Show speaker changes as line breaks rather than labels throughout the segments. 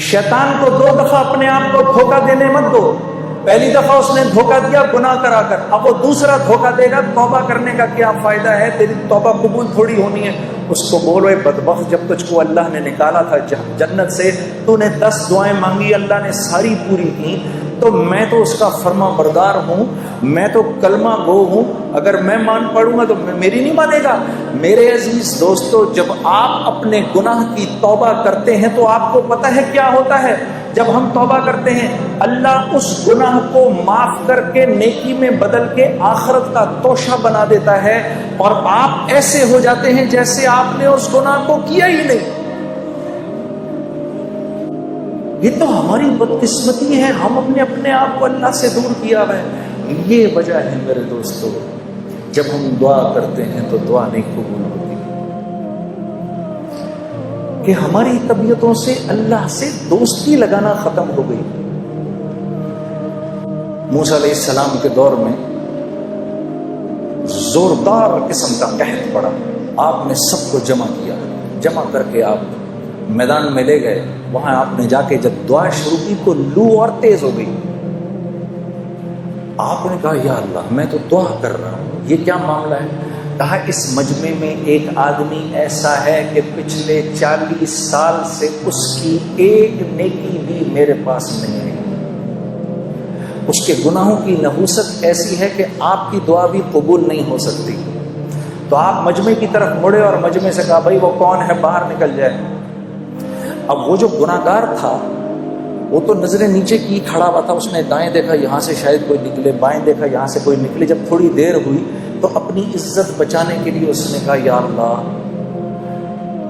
شیطان کو 2 دفعہ اپنے آپ کو دھوکہ دینے مت دو. پہلی دفعہ اس نے دھوکہ دیا گناہ کرا کر، اب وہ دوسرا دھوکہ دے گا توبہ کرنے کا کیا فائدہ ہے، تیری توبہ قبول تھوڑی ہونی ہے. اس کو بولو اے بدبخت، جب تجھ کو اللہ نے نکالا تھا جنت سے، تو نے 10 دعائیں مانگی، اللہ نے ساری پوری کی، تو میں تو اس کا فرما بردار ہوں، میں تو کلمہ گو ہوں، اگر میں مان پڑوں گا تو میری نہیں مانے گا. میرے عزیز دوستو، جب آپ اپنے گناہ کی توبہ کرتے ہیں تو آپ کو پتہ ہے کیا ہوتا ہے. جب ہم توبہ کرتے ہیں اللہ اس گناہ کو معاف کر کے نیکی میں بدل کے آخرت کا توشہ بنا دیتا ہے، اور آپ ایسے ہو جاتے ہیں جیسے آپ نے اس گناہ کو کیا ہی نہیں. یہ تو ہماری بدقسمتی ہے، ہم اپنے آپ کو اللہ سے دور کیا ہے. یہ وجہ ہے میرے دوستو، جب ہم دعا کرتے ہیں تو دعا نہیں قبول ہوتی، کہ ہماری طبیعتوں سے اللہ سے دوستی لگانا ختم ہو گئی. موسیٰ علیہ السلام کے دور میں زوردار قسم کا قحط پڑا، آپ نے سب کو جمع کیا، جمع کر کے آپ میدان میں لے گئے. وہاں آپ نے جا کے جب دعا شروع کی تو لو اور تیز ہو گئی. آپ نے کہا یا اللہ میں تو دعا کر رہا ہوں، یہ کیا معاملہ ہے؟ کہا اس مجمع میں ایک آدمی ایسا ہے کہ پچھلے 40 سال سے اس کی ایک نیکی بھی میرے پاس نہیں ہے، اس کے گناہوں کی نحوست ایسی ہے کہ آپ کی دعا بھی قبول نہیں ہو سکتی. تو آپ مجمع کی طرف مڑے اور مجمع سے کہا بھائی وہ کون ہے باہر نکل جائے. اب وہ جو گناہگار تھا وہ تو نظریں نیچے کی کھڑا ہوا تھا، اس نے دائیں دیکھا یہاں سے شاید کوئی نکلے، بائیں دیکھا یہاں سے کوئی نکلے. جب تھوڑی دیر ہوئی تو اپنی عزت بچانے کے لیے اس نے کہا یا اللہ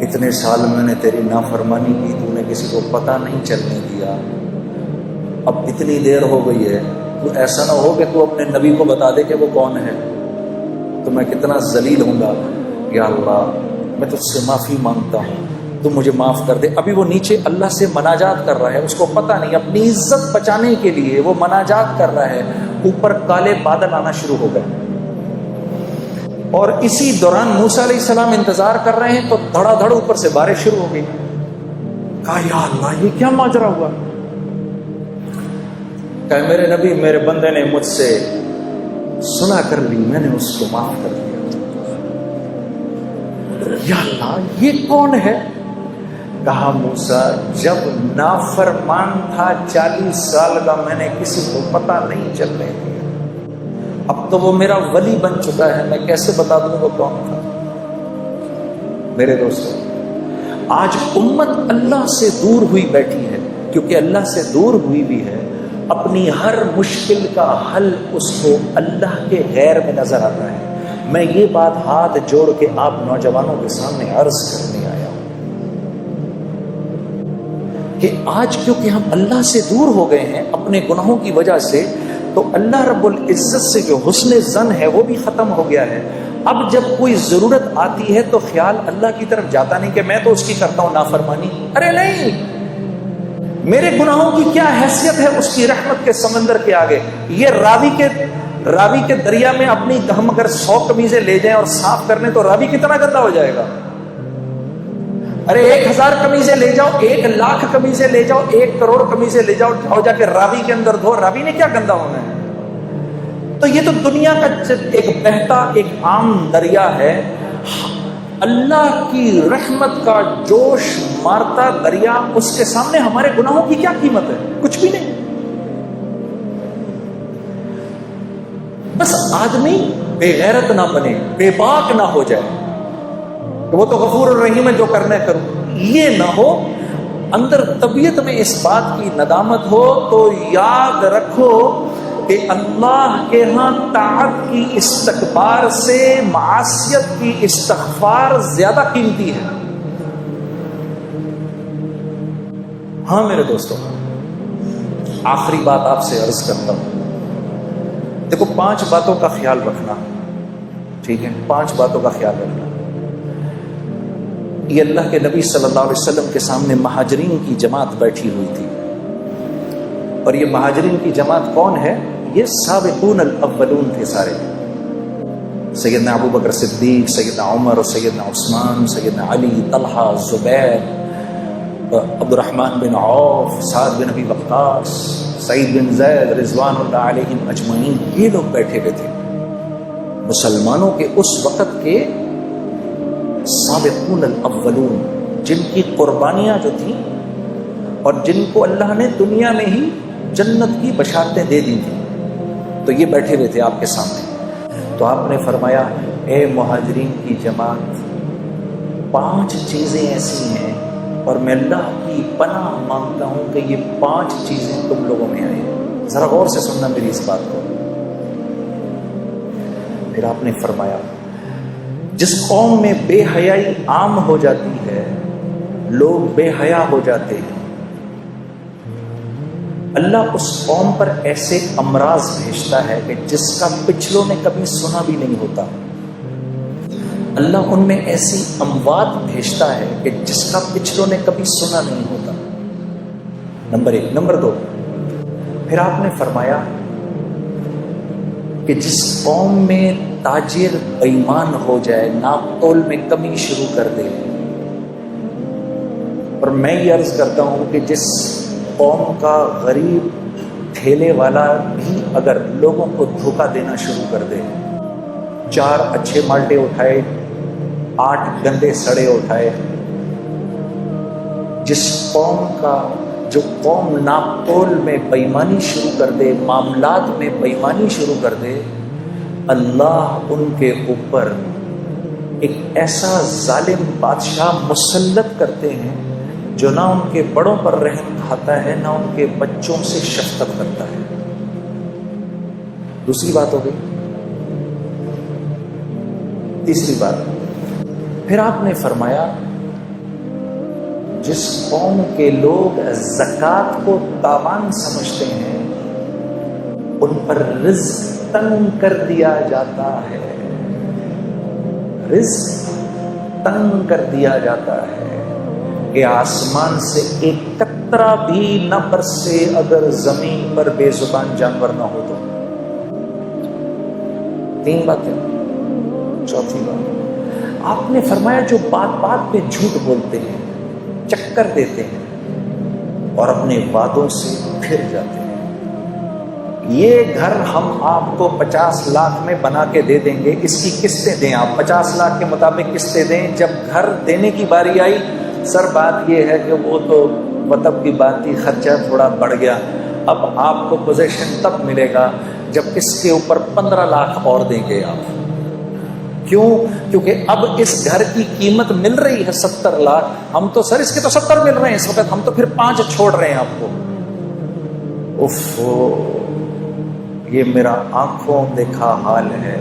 اتنے سال میں نے تیری نافرمانی کی، تو نے کسی کو پتہ نہیں چلنے دیا، اب اتنی دیر ہو گئی ہے، تو ایسا نہ ہو کہ تو اپنے نبی کو بتا دے کہ وہ کون ہے، تو میں کتنا ذلیل ہوں گا. یا اللہ میں تجھ سے معافی مانگتا ہوں، تو مجھے معاف کر دے. ابھی وہ نیچے اللہ سے مناجات کر رہا ہے، اس کو پتہ نہیں، اپنی عزت بچانے کے لیے وہ مناجات کر رہا ہے. اوپر کالے بادل آنا شروع ہو گئے، اور اسی دوران موسیٰ علیہ السلام انتظار کر رہے ہیں تو دھڑا دھڑ اوپر سے بارش شروع ہو گئی. کہا یا اللہ یہ کیا ماجرا ہوا؟ کہ میرے نبی میرے بندے نے مجھ سے سنا کر لی، میں نے اس کو معاف کر دیا. یا اللہ یہ کون ہے؟ کہا موسیٰ جب نافرمان تھا 40 سال کا میں نے کسی کو پتہ نہیں چلنے دیا، اب تو وہ میرا ولی بن چکا ہے، میں کیسے بتا دوں وہ کون تھا. میرے دوستو آج امت اللہ سے دور ہوئی بیٹھی ہے، کیونکہ اللہ سے دور ہوئی بھی ہے، اپنی ہر مشکل کا حل اس کو اللہ کے غیر میں نظر آتا ہے. میں یہ بات ہاتھ جوڑ کے آپ نوجوانوں کے سامنے عرض کرنے آیا ہوں کہ آج کیونکہ ہم اللہ سے دور ہو گئے ہیں اپنے گناہوں کی وجہ سے، تو اللہ رب العزت سے جو حسن ظن ہے وہ بھی ختم ہو گیا ہے. اب جب کوئی ضرورت آتی ہے تو خیال اللہ کی طرف جاتا نہیں کہ میں تو اس کی کرتا ہوں نافرمانی. ارے نہیں، میرے گناہوں کی کیا حیثیت ہے اس کی رحمت کے سمندر کے آگے. یہ راوی کے دریا میں اپنی ہم اگر 100 قمیضیں لے جائیں اور صاف کر لیں تو راوی کتنا گندا ہو جائے گا. ارے 1000 قمیضیں لے جاؤ، 1,00,000 قمیضیں لے جاؤ، 1 کروڑ قمیضیں لے جاؤ، اور جا کے راوی کے اندر دھو، راوی نے کیا گندا ہونا ہے. تو یہ تو دنیا کا ایک بہتا ایک عام دریا ہے. اللہ کی رحمت کا جوش مارتا دریا، اس کے سامنے ہمارے گناہوں کی کیا قیمت ہے؟ کچھ بھی نہیں. بس آدمی بے غیرت نہ بنے، بے باک نہ ہو جائے، وہ تو غفور الرحیم ہے جو کرنا ہے کرو، یہ نہ ہو. اندر طبیعت میں اس بات کی ندامت ہو تو یاد رکھو کہ اللہ کے ہاں طاعت کی استکبار سے معصیت کی استغفار زیادہ قیمتی ہے. ہاں میرے دوستوں، آخری بات آپ سے عرض کرتا ہوں. دیکھو 5 باتوں کا خیال رکھنا، ٹھیک ہے؟ 5 باتوں کا خیال رکھنا. یہ اللہ کے نبی صلی اللہ علیہ وسلم کے سامنے مہاجرین کی جماعت بیٹھی ہوئی تھی، اور یہ مہاجرین کی جماعت کون ہے؟ یہ سابقون الاولون تھے سارے. سیدنا ابو بکر صدیق، سیدنا عمر، سیدنا عثمان، سیدنا علی، طلحہ، زبیر، عبد الرحمن بن عوف، سعد بن ابی وقاص، سعید بن زید رضوان اللہ علیہم اجمعین، یہ لوگ بیٹھے ہوئے تھے، مسلمانوں کے اس وقت کے سابقون الاولون، جن کی قربانیاں جو تھیں اور جن کو اللہ نے دنیا میں ہی جنت کی بشارتیں دے دی تھیں، تو یہ بیٹھے ہوئے تھے آپ کے سامنے۔ تو آپ نے فرمایا اے مہاجرین کی جماعت، 5 چیزیں ایسی ہیں اور میں اللہ کی پناہ مانگتا ہوں کہ یہ 5 چیزیں تم لوگوں میں آئیں۔ ذرا غور سے سننا میری اس بات کو۔ پھر آپ نے فرمایا جس قوم میں بے حیائی عام ہو جاتی ہے، لوگ بے حیا ہو جاتے ہیں، اللہ اس قوم پر ایسے امراض بھیجتا ہے کہ جس کا پچھلوں نے کبھی سنا بھی نہیں ہوتا۔ اللہ ان میں ایسی اموات بھیجتا ہے کہ جس کا پچھلوں نے کبھی سنا نہیں ہوتا۔ نمبر 1۔ نمبر 2، پھر آپ نے فرمایا کہ جس قوم میں تاجر بے ایمان ہو جائے، ناپ تول میں کمی شروع کر دے، اور میں یہ عرض کرتا ہوں کہ جس قوم کا غریب ٹھیلے والا بھی اگر لوگوں کو دھوکہ دینا شروع کر دے، 4 اچھے مالٹے اٹھائے، 8 گندے سڑے اٹھائے، جو قوم ناپتول میں بےایمانی شروع کر دے، معاملات میں بےایمانی شروع کر دے، اللہ ان کے اوپر ایک ایسا ظالم بادشاہ مسلط کرتے ہیں جو نہ ان کے بڑوں پر رحم کھاتا ہے، نہ ان کے بچوں سے شفقت کرتا ہے۔ دوسری بات ہو گئی۔ تیسری بات، پھر آپ نے فرمایا جس قوم کے لوگ زکوٰۃ کو تاوان سمجھتے ہیں، ان پر رزق تنگ کر دیا جاتا ہے، رزق تنگ کر دیا جاتا ہے کہ آسمان سے ایک قطرہ بھی نہ برسے اگر زمین پر بے زبان جانور نہ ہو تو۔ 3 باتیں۔ چوتھی بات، آپ نے فرمایا جو بات بات پہ جھوٹ بولتے ہیں، چکر دیتے ہیں اور اپنے وعدوں سے پھر جاتے ہیں، یہ گھر ہم آپ کو 50 لاکھ میں بنا کے دے دیں گے، اس کی قسطیں دیں، آپ 50 لاکھ کے مطابق قسطیں دیں۔ جب گھر دینے کی باری آئی، سر بات یہ ہے کہ وہ تو مطلب کی بات تھی، خرچہ تھوڑا بڑھ گیا، اب آپ کو پوزیشن تب ملے گا جب اس کے اوپر 15 لاکھ اور دیں گے آپ۔ کیوں؟ کیونکہ اب اس گھر کی قیمت مل رہی ہے 70 لاکھ، ہم تو سر اس کے تو 70 مل رہے ہیں اس وقت، ہم تو پھر 5 چھوڑ رہے ہیں آپ کو۔ اف، یہ میرا آنکھوں دیکھا حال ہے۔